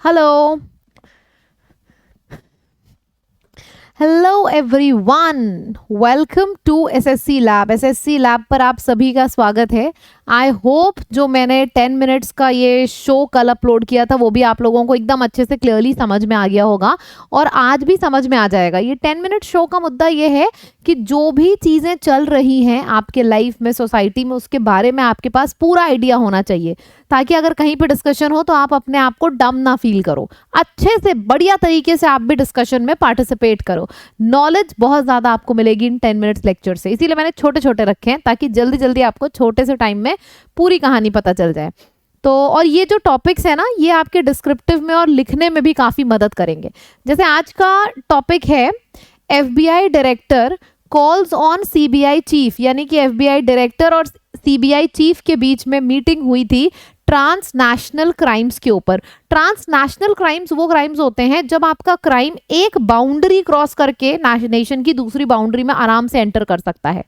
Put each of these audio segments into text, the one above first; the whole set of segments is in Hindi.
Hello. Hello everyone, welcome to SSC lab. SSC lab पर आप सभी का स्वागत है। आई होप जो मैंने 10 मिनट्स का ये शो कल अपलोड किया था वो भी आप लोगों को एकदम अच्छे से क्लियरली समझ में आ गया होगा और आज भी समझ में आ जाएगा। ये 10 मिनट शो का मुद्दा ये है कि जो भी चीज़ें चल रही हैं आपके लाइफ में, सोसाइटी में, उसके बारे में आपके पास पूरा आइडिया होना चाहिए, ताकि अगर कहीं पे डिस्कशन हो तो आप अपने आप को डम ना फील करो, अच्छे से बढ़िया तरीके से आप भी डिस्कशन में पार्टिसिपेट करो। नॉलेज बहुत ज़्यादा आपको मिलेगी इन 10 मिनट्स लेक्चर से, इसीलिए मैंने छोटे छोटे रखे हैं ताकि जल्दी जल्दी आपको छोटे से टाइम में पूरी कहानी पता चल जाए। तो और ये जो टॉपिक्स है ना, ये आपके डिस्क्रिप्टिव में और लिखने में भी काफ़ी मदद करेंगे। जैसे आज का टॉपिक है FBI director calls on CBI chief, यानी कि एफबीआई डायरेक्टर और सीबीआई चीफ के बीच में मीटिंग हुई थी ट्रांसनेशनल क्राइम्स के ऊपर। ट्रांसनेशनल क्राइम्स वो क्राइम्स होते हैं जब आपका क्राइम एक बाउंड्री क्रॉस करके नेशन की दूसरी बाउंड्री में आराम से एंटर कर सकता है।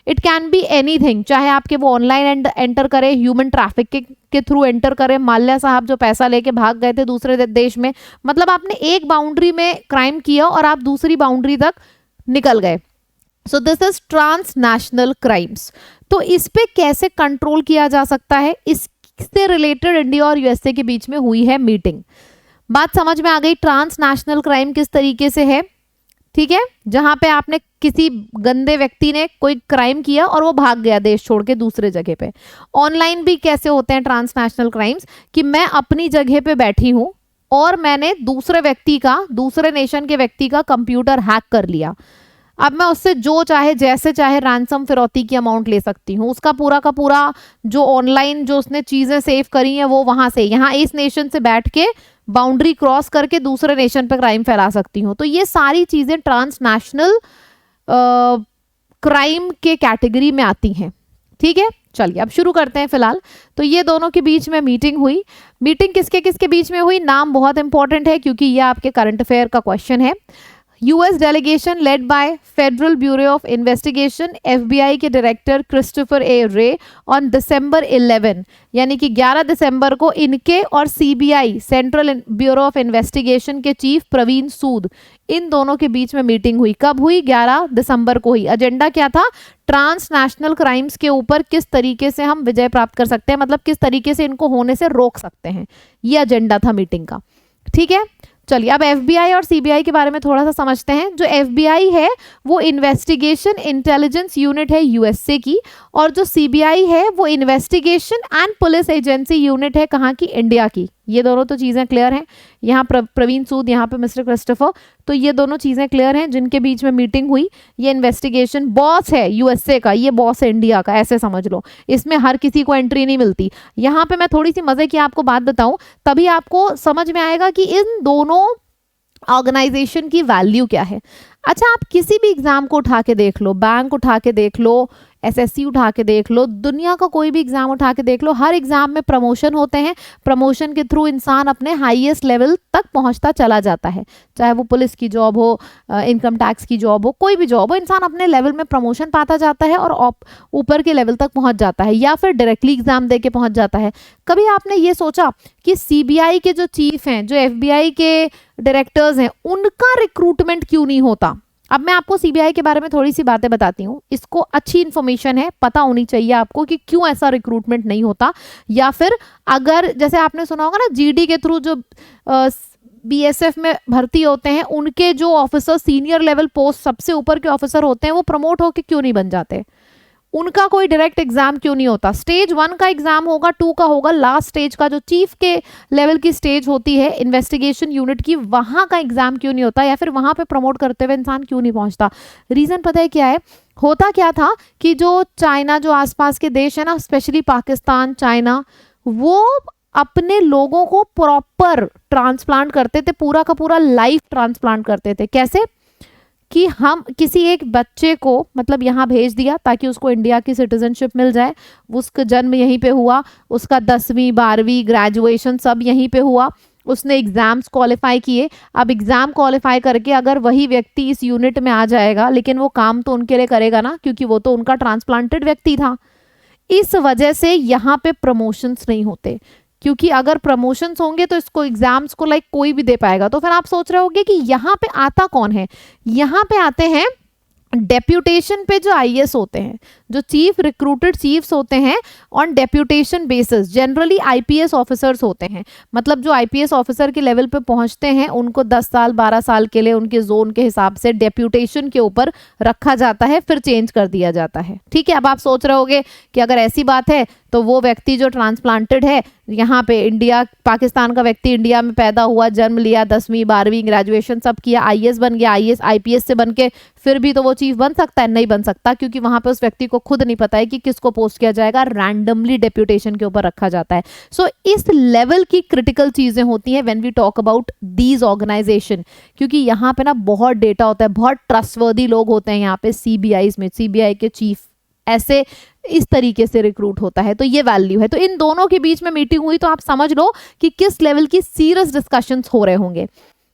इट कैन बी एनीथिंग, चाहे आपके वो ऑनलाइन एंटर करे, ह्यूमन ट्रैफिकिंग के थ्रू एंटर करे, माल्या साहब जो पैसा लेके भाग गए थे दूसरे देश में, मतलब आपने एक बाउंड्री में क्राइम किया और आप दूसरी बाउंड्री तक निकल गए। So this is transnational crimes. तो इस पे कैसे कंट्रोल किया जा सकता है, इससे रिलेटेड इंडिया और यूएसए के बीच में हुई है मीटिंग। बात समझ में आ गई ट्रांसनेशनल क्राइम किस तरीके से है, ठीक है। जहां पे आपने किसी गंदे व्यक्ति ने कोई क्राइम किया और वो भाग गया देश छोड़ के दूसरे जगह पे। ऑनलाइन भी कैसे होते हैं ट्रांसनेशनल क्राइम्स, कि मैं अपनी जगह पे बैठी हूं और मैंने दूसरे व्यक्ति का, दूसरे नेशन के व्यक्ति का कंप्यूटर हैक कर लिया। अब मैं उससे जो चाहे जैसे चाहे रैंसम फिरौती की अमाउंट ले सकती हूँ। उसका पूरा का पूरा जो ऑनलाइन जो उसने चीज़ें सेव करी हैं वो वहाँ से, यहाँ इस नेशन से बैठ के बाउंड्री क्रॉस करके दूसरे नेशन पे क्राइम फैला सकती हूँ। तो ये सारी चीज़ें ट्रांसनेशनल क्राइम के कैटेगरी में आती हैं, ठीक है। चलिए अब शुरू करते हैं फिलहाल। तो ये दोनों के बीच में मीटिंग हुई। मीटिंग किसके किसके बीच में हुई, नाम बहुत इंपॉर्टेंट है क्योंकि ये आपके करंट अफेयर का क्वेश्चन है। US delegation led by federal bureau of investigation, FBI के डायरेक्टर क्रिस्टोफर ए रे ऑन दिसंबर 11, यानी कि 11 दिसंबर को इनके और CBI central bureau of investigation के चीफ प्रवीण सूद, इन दोनों के बीच में मीटिंग हुई। कब हुई, 11 दिसंबर को हुई। एजेंडा क्या था, ट्रांसनेशनल क्राइम्स के ऊपर किस तरीके से हम विजय प्राप्त कर सकते हैं, मतलब किस तरीके से इनको होने से रोक सकते हैं, ये एजेंडा था मीटिंग का, ठीक है। चलिए अब एफबीआई और सीबीआई के बारे में थोड़ा सा समझते हैं। जो एफबीआई है वो इन्वेस्टिगेशन इंटेलिजेंस यूनिट है यूएसए की, और जो सीबीआई है वो investigation and police agency unit है कहाँ की, इंडिया की। ये दोनों तो चीज़ें क्लियर हैं। यहाँ प्रवीण सूद, यहाँ पे मिस्टर क्रिस्टोफर, तो ये दोनों चीज़ें क्लियर हैं जिनके बीच में मीटिंग हुई। ये इन्वेस्टिगेशन बॉस है यूएसए का, ये बॉस है इंडिया का, ऐसे समझ लो। इसमें हर किसी को एंट्री नहीं मिलती। यहाँ पे मैं थोड़ी सी मजे की आपको बात बताऊं, तभी आपको समझ में आएगा कि इन दोनों ऑर्गेनाइजेशन की वैल्यू क्या है। अच्छा, आप किसी भी एग्जाम को उठा के देख लो, बैंक उठा के देख लो, एसएससी उठा के देख लो, दुनिया का कोई भी एग्जाम उठा के देख लो, हर एग्जाम में प्रमोशन होते हैं। प्रमोशन के थ्रू इंसान अपने हाईएस्ट लेवल तक पहुंचता चला जाता है, चाहे वो पुलिस की जॉब हो, इनकम टैक्स की जॉब हो, कोई भी जॉब हो, इंसान अपने लेवल में प्रमोशन पाता जाता है और ऊपर के लेवल तक पहुंच जाता है, या फिर डायरेक्टली एग्जाम दे के पहुंच जाता है। कभी आपने ये सोचा कि सीबीआई के जो चीफ हैं, जो एफबीआई के डायरेक्टर्स हैं, उनका रिक्रूटमेंट क्यों नहीं होता। अब मैं आपको सीबीआई के बारे में थोड़ी सी बातें बताती हूँ, इसको अच्छी इन्फॉर्मेशन है, पता होनी चाहिए आपको कि क्यों ऐसा रिक्रूटमेंट नहीं होता। या फिर अगर जैसे आपने सुना होगा ना, जीडी के थ्रू जो बीएसएफ में भर्ती होते हैं, उनके जो ऑफिसर सीनियर लेवल पोस्ट सबसे ऊपर के ऑफिसर होते हैं, वो प्रमोट होके क्यों नहीं बन जाते, उनका कोई डायरेक्ट एग्जाम क्यों नहीं होता। स्टेज 1 का एग्जाम होगा, 2 का होगा, लास्ट स्टेज का जो चीफ के लेवल की स्टेज होती है इन्वेस्टिगेशन यूनिट की, वहां का एग्जाम क्यों नहीं होता, या फिर वहां पे प्रमोट करते हुए इंसान क्यों नहीं पहुंचता। रीजन पता है क्या है, होता क्या था कि जो चाइना, जो आसपास के देश है ना, स्पेशली पाकिस्तान, चाइना, वो अपने लोगों को प्रॉपर ट्रांसप्लांट करते थे, पूरा का पूरा लाइफ ट्रांसप्लांट करते थे। कैसे कि हम किसी एक बच्चे को मतलब यहाँ भेज दिया ताकि उसको इंडिया की सिटीजनशिप मिल जाए, उसका जन्म यहीं पे हुआ, उसका 10वीं 12वीं ग्रेजुएशन सब यहीं पे हुआ, उसने एग्जाम्स क्वालिफाई किए। अब एग्जाम क्वालिफाई करके अगर वही व्यक्ति इस यूनिट में आ जाएगा, लेकिन वो काम तो उनके लिए करेगा ना, क्योंकि वो तो उनका ट्रांसप्लांटेड व्यक्ति था। इस वजह से यहाँ पे प्रमोशंस नहीं होते। क्योंकि अगर प्रमोशंस होंगे तो इसको एग्जाम्स को लाइक कोई भी दे पाएगा। तो फिर आप सोच रहे होंगे कि यहाँ पे आता कौन है, यहाँ पे आते हैं डेप्यूटेशन पे जो आईएएस होते हैं, जो चीफ रिक्रूटेड चीफ्स होते हैं on deputation basis, generally IPS officers होते हैं। मतलब जो आईपीएस ऑफिसर के लेवल पे पहुंचते हैं उनको 10 साल 12 साल के लिए उनके जोन के हिसाब से डेप्यूटेशन के ऊपर रखा जाता है, फिर चेंज कर दिया जाता है। ठीक है, अब आप सोच रहे होगे कि अगर ऐसी बात है तो वो व्यक्ति जो ट्रांसप्लांटेड है यहाँ पे इंडिया, पाकिस्तान का व्यक्ति इंडिया में पैदा हुआ, जन्म लिया, 10वीं 12वीं ग्रेजुएशन सब किया, आईएएस बन गया, आईएएस आईपीएस से बन के फिर भी तो वो चीफ बन सकता है? नहीं बन सकता, क्योंकि वहां पे उस व्यक्ति को खुद नहीं पता है कि किसको पोस्ट किया जाएगा, रैंडमली डेप्यूटेशन के ऊपर रखा जाता है। सो इस लेवल की क्रिटिकल चीजें होती हैं when we talk about these organization, क्योंकि यहाँ पे ना बहुत डेटा होता है, बहुत ट्रस्टवर्दी लोग होते हैं यहाँ पे सीबीआई में, सीबीआई के चीफ ऐसे इस तरीके से रिक्रूट होता है। तो ये वैल्यू है। तो इन दोनों के बीच में मीटिंग हुई तो आप समझ लो कि किस लेवल की सीरियस डिस्कशंस हो रहे होंगे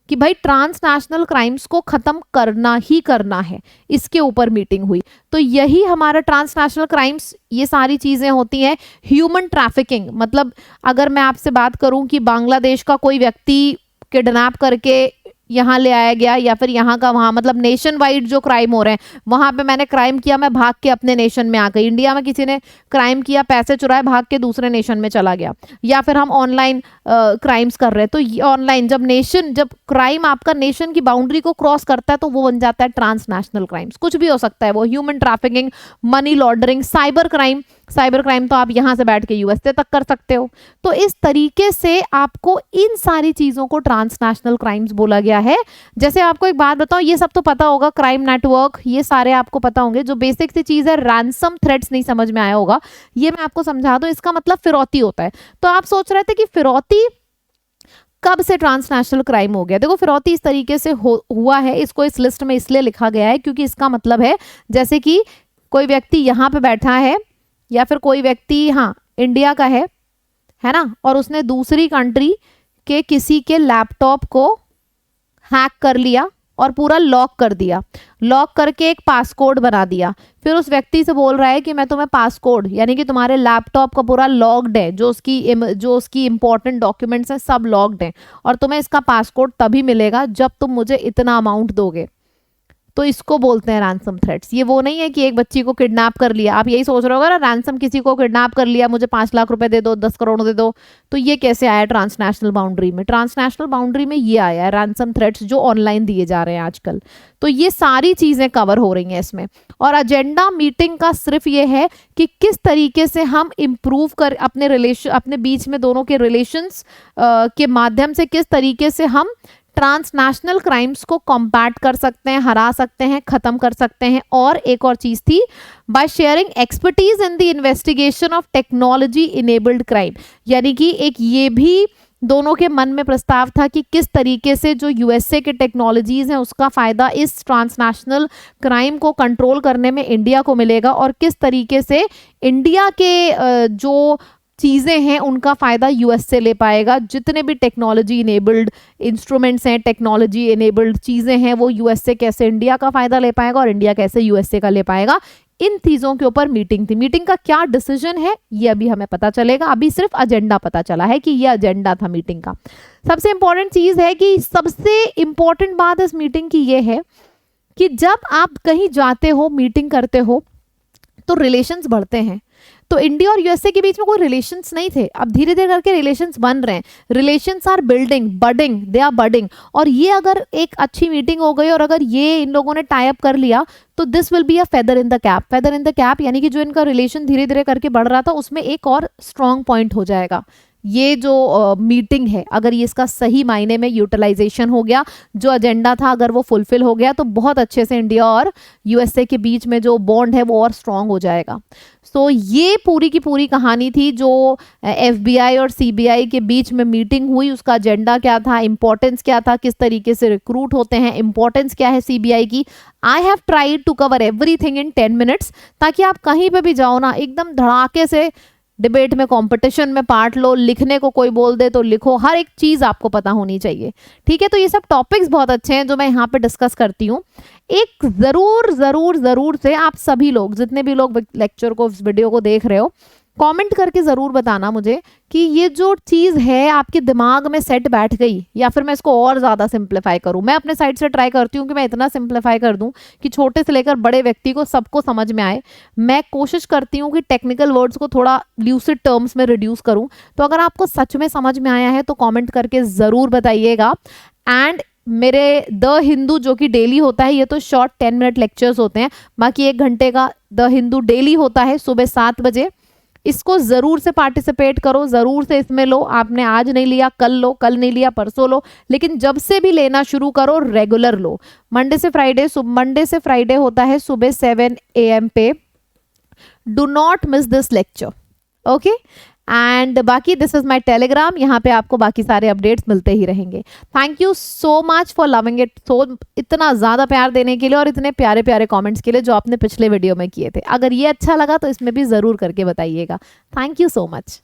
कि भाई ट्रांसनेशनल क्राइम्स को खत्म करना ही करना है, इसके ऊपर मीटिंग हुई। तो यही हमारा ट्रांसनेशनल क्राइम्स, ये सारी चीजें होती हैं। ह्यूमन ट्रैफिकिंग, मतलब अगर मैं आपसे बात करूं कि बांग्लादेश का कोई व्यक्ति किडनैप करके यहाँ ले आया गया, या फिर यहाँ का वहाँ, मतलब नेशन वाइड जो क्राइम हो रहे हैं, वहाँ पे मैंने क्राइम किया, मैं भाग के अपने नेशन में आ गई। इंडिया में किसी ने क्राइम किया, पैसे चुराए, भाग के दूसरे नेशन में चला गया। या फिर हम ऑनलाइन क्राइम्स कर रहे हैं, तो ऑनलाइन जब क्राइम आपका नेशन की बाउंड्री को क्रॉस करता है तो वो बन जाता है ट्रांसनेशनल क्राइम्स। कुछ भी हो सकता है वो, human trafficking, money laundering, cyber crime तो आप यहाँ से बैठ के यूएसए तक कर सकते हो। तो इस तरीके से आपको इन सारी चीजों को ट्रांसनेशनल क्राइम्स बोला गया है। जैसे आपको एक बात बताऊं, ये सब तो पता होगा, क्राइम नेटवर्क, ये सारे आपको पता होंगे। जो बेसिक सी चीज है, रैंसम थ्रेट्स नहीं समझ में आया होगा, ये मैं आपको समझा दूं। इसका मतलब फिरौती होता है। तो आप सोच रहे थे कि फिरौती कब से ट्रांसनेशनल क्राइम हो गया। देखो, फिरौती इस तरीके से हुआ है, इसको इस लिस्ट में इसलिए लिखा गया है क्योंकि इसका मतलब है जैसे कि कोई व्यक्ति यहाँ पे बैठा है, या फिर कोई व्यक्ति हाँ इंडिया का है ना, और उसने दूसरी कंट्री के किसी के लैपटॉप को हैक कर लिया और पूरा लॉक कर दिया, लॉक करके एक पासकोड बना दिया। फिर उस व्यक्ति से बोल रहा है कि मैं तुम्हें पासकोड, यानी कि तुम्हारे लैपटॉप का पूरा लॉक्ड है, जो उसकी इंपॉर्टेंट डॉक्यूमेंट्स हैं सब लॉक्ड हैं, और तुम्हें इसका पासकोड तभी मिलेगा जब तुम मुझे इतना अमाउंट दोगे। तो इसको बोलते हैं रैंसम थ्रेट्स। ये वो नहीं है कि एक बच्ची को किडनैप कर लिया, आप यही सोच रहे होगा ना, रैंसम किसी को किडनैप कर लिया, मुझे 5 लाख रुपए दे दो, 10 करोड़ दे दो। तो ये कैसे आया ट्रांसनेशनल बाउंड्री में? ट्रांसनेशनल बाउंड्री में ये आया है रैंसम थ्रेट्स जो ऑनलाइन दिए जा रहे हैं आजकल। तो ये सारी चीजें कवर हो रही हैं इसमें। और एजेंडा मीटिंग का सिर्फ ये है कि किस तरीके से हम इम्प्रूव कर अपने बीच में दोनों के रिलेशंस के माध्यम से किस तरीके से हम ट्रांसनेशनल क्राइम्स को कॉम्बैट कर सकते हैं, हरा सकते हैं, खत्म कर सकते हैं। और एक और चीज थी, by sharing expertise in the investigation of technology enabled crime, यानी कि एक ये भी दोनों के मन में प्रस्ताव था कि किस तरीके से जो यूएसए के टेक्नोलॉजीज हैं उसका फायदा इस ट्रांसनेशनल क्राइम को कंट्रोल करने में इंडिया को मिलेगा, और किस तरीके से इंडिया के जो चीज़ें हैं उनका फ़ायदा यूएस से ले पाएगा। जितने भी टेक्नोलॉजी इनेबल्ड इंस्ट्रूमेंट्स हैं, टेक्नोलॉजी इनेबल्ड चीज़ें हैं, वो यूएस से कैसे इंडिया का फ़ायदा ले पाएगा और इंडिया कैसे यूएसए का ले पाएगा। इन चीज़ों के ऊपर मीटिंग थी। मीटिंग का क्या डिसीजन है ये अभी हमें पता चलेगा, अभी सिर्फ एजेंडा पता चला है कि ये एजेंडा था मीटिंग का। सबसे इम्पॉर्टेंट चीज़ है कि सबसे इम्पॉर्टेंट बात इस मीटिंग की ये है कि जब आप कहीं जाते हो, मीटिंग करते हो, तो रिलेशंस बढ़ते हैं। तो इंडिया और यूएसए के बीच में कोई रिलेशंस नहीं थे, अब धीरे धीरे करके रिलेशंस बन रहे हैं। Relations are building, budding, they are budding. और ये अगर एक अच्छी मीटिंग हो गई और अगर ये इन लोगों ने टाई अप कर लिया तो this will be a feather in the cap. Feather in the cap यानी कि जो इनका रिलेशन धीरे धीरे करके बढ़ रहा था उसमें एक और स्ट्रॉन्ग पॉइंट हो जाएगा। ये जो मीटिंग है, अगर ये इसका सही मायने में यूटिलाइजेशन हो गया, जो एजेंडा था अगर वो फुलफिल हो गया, तो बहुत अच्छे से इंडिया और यूएसए के बीच में जो बॉन्ड है वो और स्ट्रॉन्ग हो जाएगा। सो ये पूरी की पूरी कहानी थी जो एफबीआई और सीबीआई के बीच में मीटिंग हुई। उसका एजेंडा क्या था, इंपॉर्टेंस क्या था, किस तरीके से रिक्रूट होते हैं, इंपॉर्टेंस क्या है सीबीआई की। I have tried to cover everything in 10 minutes, ताकि आप कहीं पे भी जाओ ना एकदम धड़ाके से डिबेट में, कंपटीशन में पार्ट लो। लिखने को कोई बोल दे तो लिखो, हर एक चीज आपको पता होनी चाहिए। ठीक है, तो ये सब टॉपिक्स बहुत अच्छे हैं जो मैं यहाँ पे डिस्कस करती हूँ। एक जरूर जरूर जरूर से आप सभी लोग, जितने भी लोग लेक्चर को, इस वीडियो को देख रहे हो, कमेंट करके ज़रूर बताना मुझे कि ये जो चीज़ है आपके दिमाग में सेट बैठ गई या फिर मैं इसको और ज़्यादा सिंप्लीफाई करूँ। मैं अपने साइड से ट्राई करती हूँ कि मैं इतना सिंप्लीफाई कर दूँ कि छोटे से लेकर बड़े व्यक्ति को सबको समझ में आए। मैं कोशिश करती हूँ कि टेक्निकल वर्ड्स को थोड़ा ल्यूसिड टर्म्स में रिड्यूस करूँ। तो अगर आपको सच में समझ में आया है तो कॉमेंट करके ज़रूर बताइएगा। एंड मेरे द हिंदू जो कि डेली होता है, ये तो शॉर्ट 10 मिनट लेक्चर्स होते हैं, बाकी 1 घंटे का द हिंदू डेली होता है सुबह 7 बजे। इसको ज़रूर से पार्टिसिपेट करो, ज़रूर से इसमें लो। आपने आज नहीं लिया कल लो, कल नहीं लिया परसों लो, लेकिन जब से भी लेना शुरू करो रेगुलर लो। मंडे से फ्राइडे होता है सुबह 7 AM पे। Do not miss this lecture, okay. And बाकी दिस इज माय टेलीग्राम, यहाँ पे आपको बाकी सारे अपडेट्स मिलते ही रहेंगे। Thank you so much for loving it, so इतना ज़्यादा प्यार देने के लिए और इतने प्यारे प्यारे कमेंट्स के लिए जो आपने पिछले वीडियो में किए थे। अगर ये अच्छा लगा तो इसमें भी ज़रूर करके बताइएगा। Thank you so much.